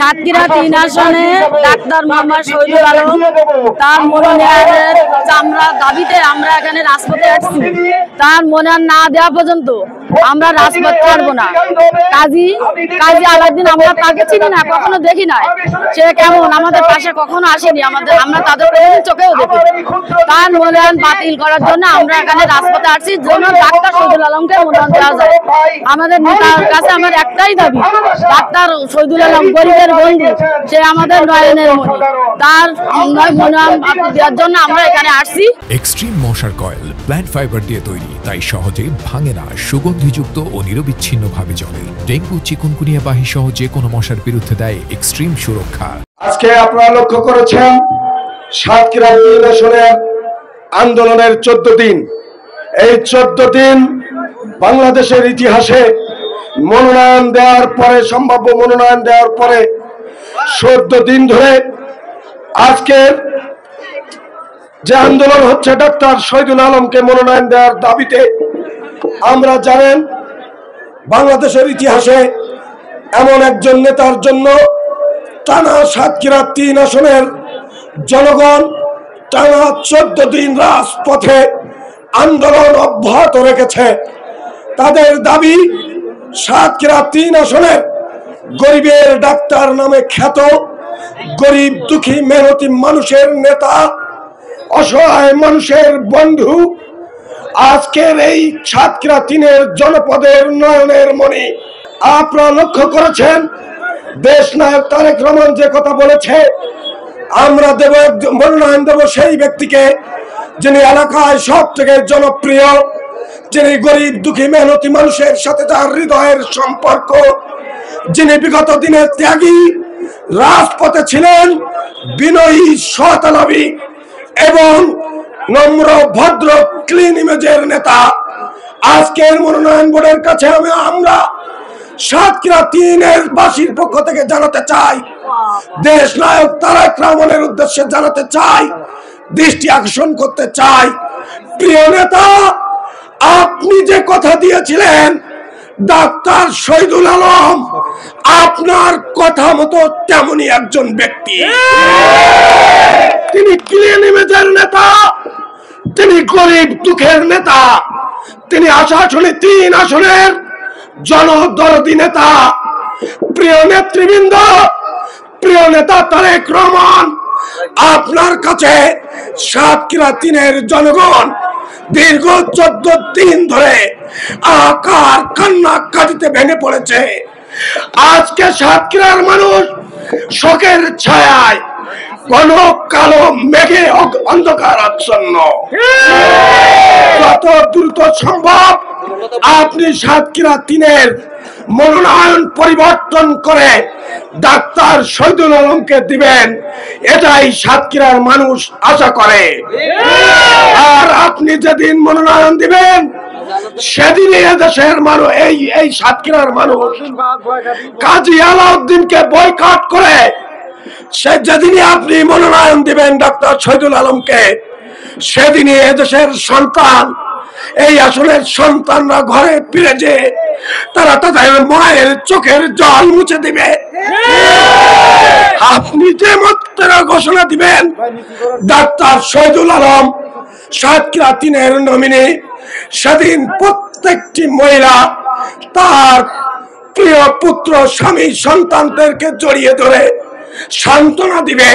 সাতক্ষীরা ৩ আসনে ডাক্তার মোহাম্মদ শহীদুল আলম তার মনোনয়নের চামড়া দাবিতে আমরা এখানে রাজপথে আসছি। তার মনোনয়ন না দেওয়া পর্যন্ত আমরা রাজপথ ছাড়বো না। কাজী আলাউদ্দিন আমরা তাকে চিনি না, কখনো দেখি নাই, সে কেমন আমাদের পাশে কখনো আসেনি, আমরা তাদের চোখেও দেখি। তার মনোনয়ন বাতিল করার জন্য আমরা এখানে রাজপথে আসছি, যেন ডাক্তার শহীদুল আলমকে মনোনয়ন দেওয়া যায়। আমাদের নেতার কাছে আমার একটাই দাবি, ডাক্তার শহীদুল আলম গরিবের বন্ধু, সে আমাদের নয়নের মণি, তার মনোনয়ন দেওয়ার জন্য আমরা এখানে আসছি। এক্সট্রিম মশার কয়েল প্ল্যান্ট ফাইবার দিয়ে তৈরি, তাই সহজে ভাঙে না, সুগন্ধিযুক্ত ও নিরবিচ্ছিন্নভাবে জ্বলে। ডেঙ্গু, চিকুনগুনিয়া বাহি সহ যে কোনো মশার বিরুদ্ধে দেয় এক্সট্রিম সুরক্ষা। আজকে আপনারা লক্ষ্য করেছেন সাতক্ষীরা ৩ আসনের আন্দোলনের 14 দিন। এই 14 দিন বাংলাদেশের ইতিহাসে মনোনয়ন দেওয়ার পরে, সম্ভাব্য মনোনয়ন দেওয়ার পরে 14 দিন ধরে আজকের যে আন্দোলন হচ্ছে ডাক্তার শহীদুল আলমকে মনোনয়ন দেওয়ার দাবিতে, আমরা জানেন বাংলাদেশের ইতিহাসে এমন একজন নেতার জন্য টানা সাতক্ষীরা ৩ আসনের জনগণ টানা 14 দিন রাজপথে আন্দোলন অব্যাহত রেখেছে। তাদের দাবি, সাতক্ষীরা ৩ আসনের গরিবের ডাক্তার নামে খ্যাত, গরিব দুঃখী মেহনতি মানুষের নেতা, অসহায় মানুষের বন্ধু, আজকের এই সাতক্ষীরা ৩-এর জনপদের নয়নের মণি। আপনারা লক্ষ্য করেছেন দেশ নায়ক তারেক রহমান যে কথা বলেছে, আমরা মনোনয়ন দেব সেই ব্যক্তিকে যিনি এলাকায় সব থেকে জনপ্রিয়, যিনি গরিব দুঃখী মেহনতি মানুষের সাথে তার হৃদয়ের সম্পর্ক, যিনি বিগত দিনে ত্যাগী, রাজপথে ছিলেন, বিনয়ী, সৎলাভী এবং নম্র, ভদ্র, ক্লিন ইমেজের নেতা। আজকের মনোনয়ন বোর্ডের কাছে আমরা সাতক্ষীরা ৩-এর বাসীর পক্ষ থেকে জানাতে চাই, দেশ নায়ক তারেক রহমানের উদ্দেশ্যে জানাতে চাই, দৃষ্টি আকর্ষণ করতে চাই, প্রিয় নেতা, আপনি যে কথা দিয়েছিলেন ডাক্তার শহীদুল আলম আপনার কথা মতো তেমনই একজন ব্যক্তি। তিনি ক্লিন ইমেজের নেতা, তিনি গরিব দুঃখের নেতা, তিনি আসলে ৩ আসনের জনদরদী নেতা। প্রিয় নেতৃবৃন্দ, প্রিয় নেতা তারেক রহমান, আপনার কাছে সাতক্ষীরা ৩-এর জনগণ দীর্ঘ 14 দিন ধরে আকার কান্না কাটিতে ভেঙে পড়েছে। আজকে সাতক্ষীরার মানুষ শোকের ছায়ায়, ঘন কালো মেঘে অন্ধকার আচ্ছন্ন। যত দ্রুত সম্ভব আপনি সাতক্ষীরা 3-এর মনোনয়ন পরিবর্তন করে ডাক্তার শহীদুল আলমকে দিবেন, এটাই সাতক্ষীরার মানুষ আশা করে। আর আপনি যেদিন মনোনয়ন দিবেন সেদিনই দেশের মানুষ, এই সাতক্ষীরার মানুষ কাজী আলাউদ্দিনকে বয়কট করে, সে যেদিনই আপনি মনোনয়ন দিবেন ডাক্তার শহীদুল আলমকে, সেদিনই এদেশের সন্তান, এই আসলের সন্তানরা ঘরে ফিরে যে তারা তাদের মায়ের চোখের জল মুছে দিবে। আপনি যে মাত্র ঘোষণা দিবেন ডাক্তার শহীদুল আলম সাতক্ষীরা 3-এর নমিনি, সেদিন প্রত্যেকটি মহিলা তার প্রিয় পুত্র, স্বামী, সন্তানদেরকে জড়িয়ে ধরে সান্ত্বনা দিবে।